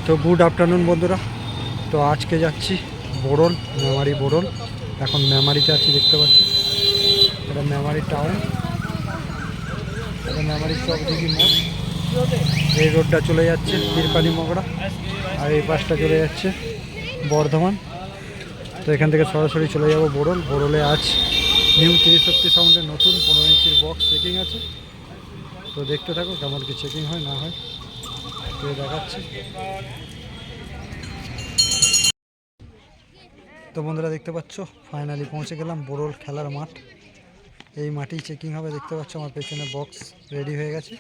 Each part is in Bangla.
তো গুড আফটারনুন বন্ধুরা। তো আজকে যাচ্ছি বোরল, মেমারি বোরল। এখন মেমারিতে আছি, দেখতে পাচ্ছি এটা মেমারি টাউন, এটা মেমারি চকদিঘি মোড়। এই রোডটা চলে যাচ্ছে বীরপানি মগড়া, আর এই পাশটা চলে যাচ্ছে বর্ধমান। তো এখান থেকে সরাসরি চলে যাব বোরল। বোরলে আজ নিউ ত্রিশক্তি সাউন্ডের নতুন 15 ইঞ্চির বক্স চেকিং আছে। তো দেখতে থাকো কেমন কি চেকিং হয় না হয়, তো দেখাচ্ছি। তো বন্ধুরা দেখতে পাচ্ছ ফাইনালি পৌঁছে গেলাম বোরল খেলার মাঠ। এই মাঠেই চেকিং হবে, দেখতে পাচ্ছ আমার পেছনে বক্স রেডি হয়ে গেছে,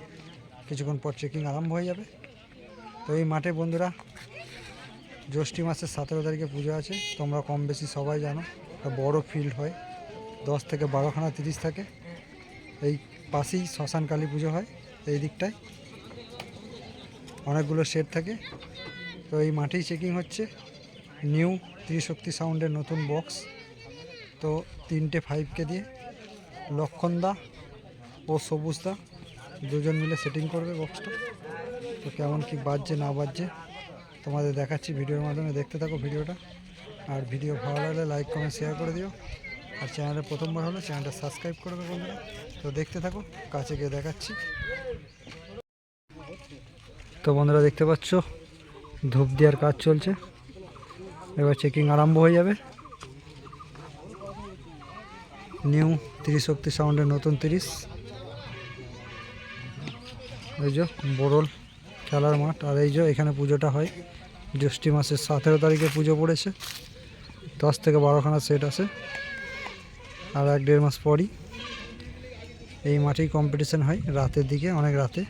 কিছুক্ষণ পর চেকিং আরম্ভ হয়ে যাবে। তো এই মাঠে বন্ধুরা জ্যৈষ্ঠী মাসের 17 তারিখে পুজো আছে, তোমরা কম বেশি সবাই জানো। একটা বড় ফিল্ড হয়, 10 থেকে 12খানা 30 থাকে। এই পাশেই শ্মশান কালী পুজো হয়, এই দিকটায় অনেকগুলো শেড থাকে। তো এই মাঠেই চেকিং হচ্ছে নিউ ত্রিশক্তি সাউন্ডের নতুন বক্স। তো 3টে 5K দিয়ে লক্ষণদা ও সবুজদা দুজন মিলে সেটিং করবে বক্সটা। তো কেমন কি বাজছে না বাজছে তোমাদের দেখাচ্ছি ভিডিওর মাধ্যমে, দেখতে থাকো ভিডিওটা। আর ভিডিও ভালো লাগলে লাইক কমেন্ট শেয়ার করে দিও, আর চ্যানেলে প্রথমবার হলে চ্যানেলটা সাবস্ক্রাইব করবে বন্ধুরা। তো দেখতে থাকো, কাছে গিয়ে দেখাচ্ছি। তো বন্ধুরা দেখতে পাচ্ছ ধূপ দেওয়ার কাজ চলছে, এবার চেকিং আরম্ভ হয়ে যাবে। নিউ ত্রিশক্তি সাউন্ডের নতুন 30, এই যে বোরল খেলার মাঠ। আর এই যে এখানে পুজোটা হয় জ্যৈষ্ঠী মাসের 17 তারিখে পুজো পড়েছে, 10 থেকে 12খানা সেট আছে। আর 1-1.5 মাস পরই এই মাঠেই কম্পিটিশান হয়, রাতের দিকে, অনেক রাতে।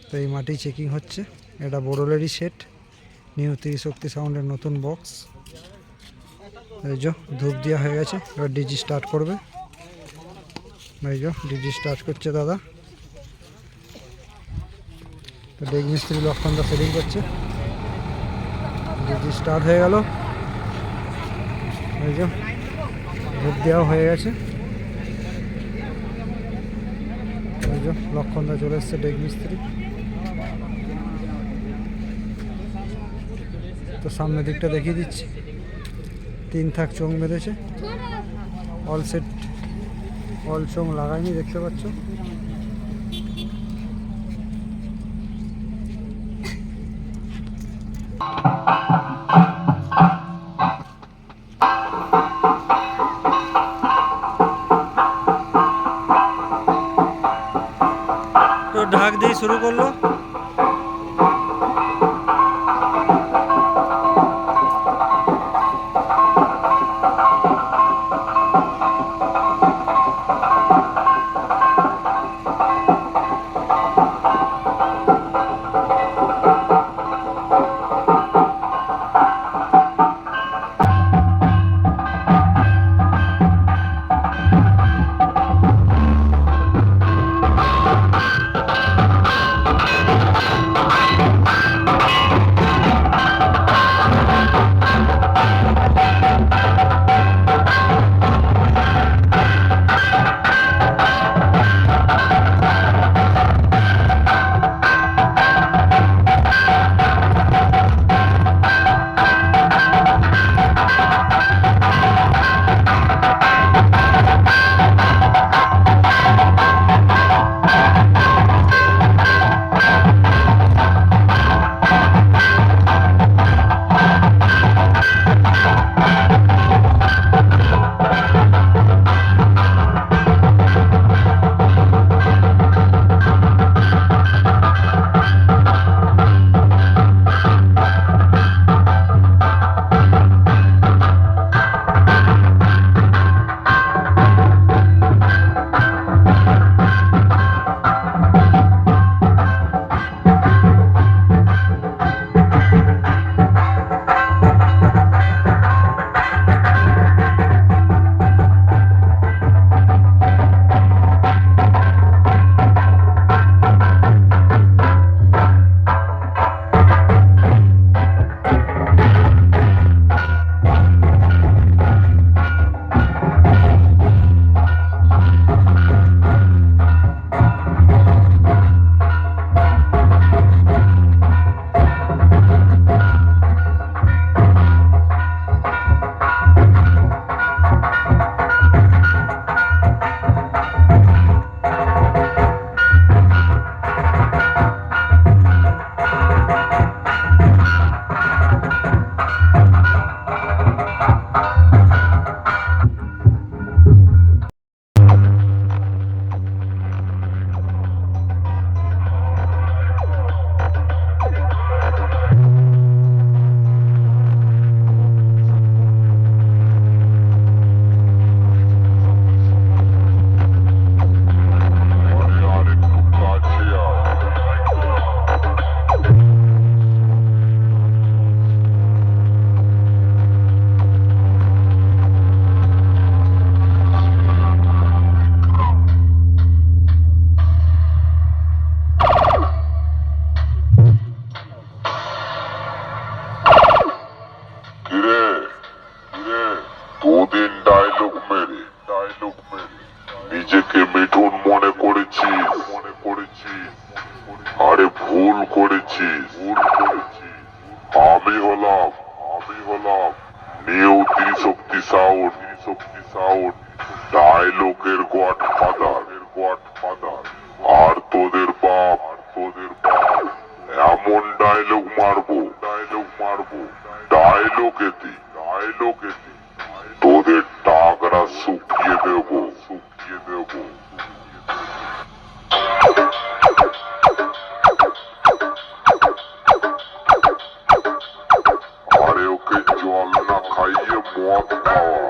তো এই মাঠেই চেকিং হচ্ছে, এটা বোরলেরই সেট, নিউ ত্রিশক্তি সাউন্ডের নতুন বক্স। এই যে ধূপ দেওয়া হয়ে গেছে, এবার ডিজি স্টার্ট করবে। এই যে ডিজি স্টার্ট করছে দাদা। তো ডেক মিস্ত্রি লক্ষণদা সেটিং করছে, ডিজি স্টার্ট হয়ে গেল। এই যে ধূপ দেওয়া হয়ে গেছে, এই যে লক্ষণদা চলে এসছে ডেক মিস্ত্রি। তো সামনের দিকটা দেখিয়ে দিচ্ছি, 3 থাক চোঙ বেঁধেছে, অল সেট, অল চোঙ লাগায়নি, দেখতে পাচ্ছ। তো ঢাক দিয়ে শুরু করলো। ভুল করেছিস। আমি হলাম নিউ ত্রিশক্তি সাউন্ড, ডায়লগের গডফাদার। আর তোদের বাপ এমন ডায়লগ মারবো ডায়লগেতে তোদের টাকরা শুকিয়ে দেবো। আরে ওকে জল না খাইয়ে মদ খাওয়া।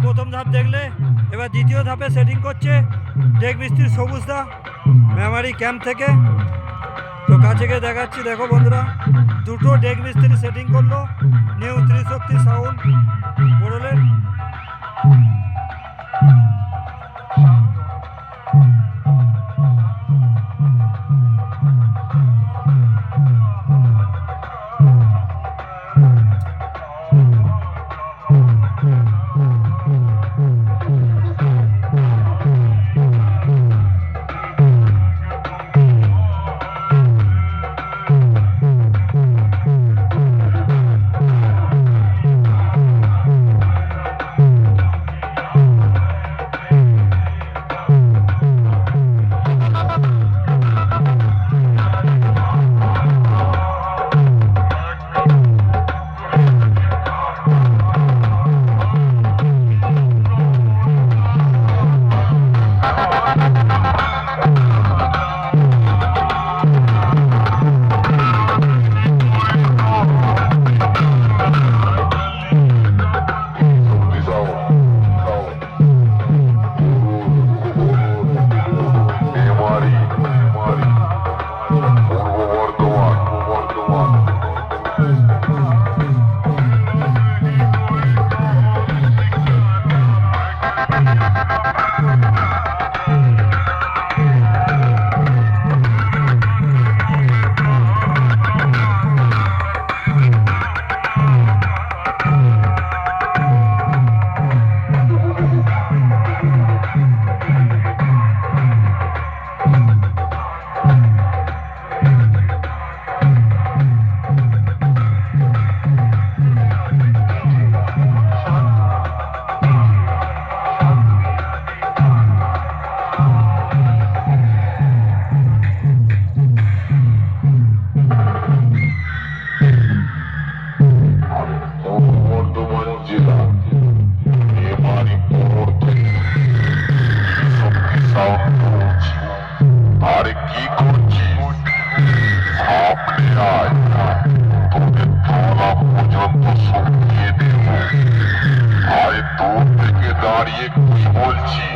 প্রথম ধাপ দেখলে, এবার দ্বিতীয় ধাপে সেটিং করছে ডেক মিস্ত্রি সবুজদা মেমারি ক্যাম্প থেকে। তো কাছে গিয়ে দেখাচ্ছি, দেখো বন্ধুরা, দুটো ডেক মিস্ত্রি সেটিং করলো নিউ ত্রিশক্তি সাউন্ড মোড়লের। দাঁড়িয়ে কি বলছি